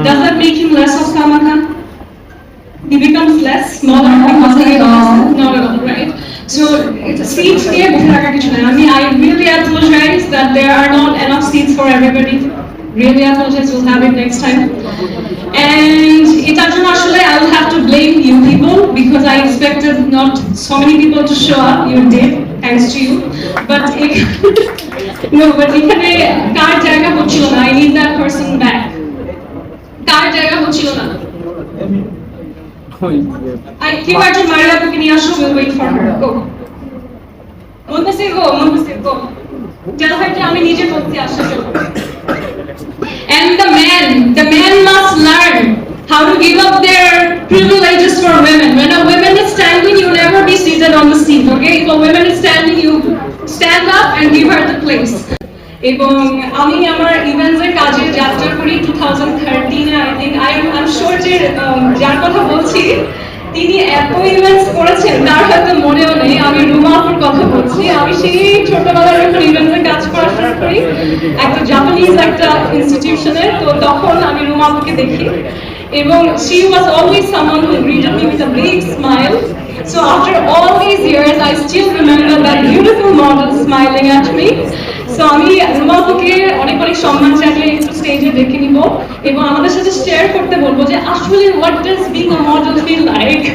Does that make him less of Salman Khan? He becomes less smaller because he not at all, right? So seats নিয়ে বসে থাকার কিছু নাই। I really apologize that there are not enough seats for everybody. Really apologize. We'll have it next time. And এটার জন্য আসলে I will have to blame you people because I expected not so many people to show up. You did, thanks to you. But এখানে কার জায়গা হচ্ছিল না? I need that person back. কার জায়গা হচ্ছিল না? কেউ একজন মারিয়া আপুকে নিয়ে আসো, we'll wait for her. Go. Muntasir, go. Tell her that আমি নিজে বলতে আসছি। And the men must learn how to give up their privileges for women. When a woman is standing, you never be seated on the seat, okay? If a woman is standing, you stand up and give her the place. এবং আমি আমার ইভেন্টসের কাজে যাত্রা করি 2013 I think I'm sure যে যার কথা বলছি তিনি এত ইভেন্টস করেছেন তার হয়তো মনেও নেই। আমি রুমা আপুর কথা বলছি। আমি সেই ছোটবেলায় যখন ইভেন্টসে কাজ করা শুরু করি একটা জাপানিজ একটা ইনস্টিটিউশনে, তো তখন আমি রুমা আপুকে দেখি এবং she was always someone who greeted me with a big smile. So after all these years I still remember that beautiful model smiling at me. So আমি রুমা আপুকে অনেক সম্মান জানিয়ে একটু স্টেজে ডেকে নিব এবং আমাদের সাথে শেয়ার করতে বলবো যে আসলে what does being a model feel like.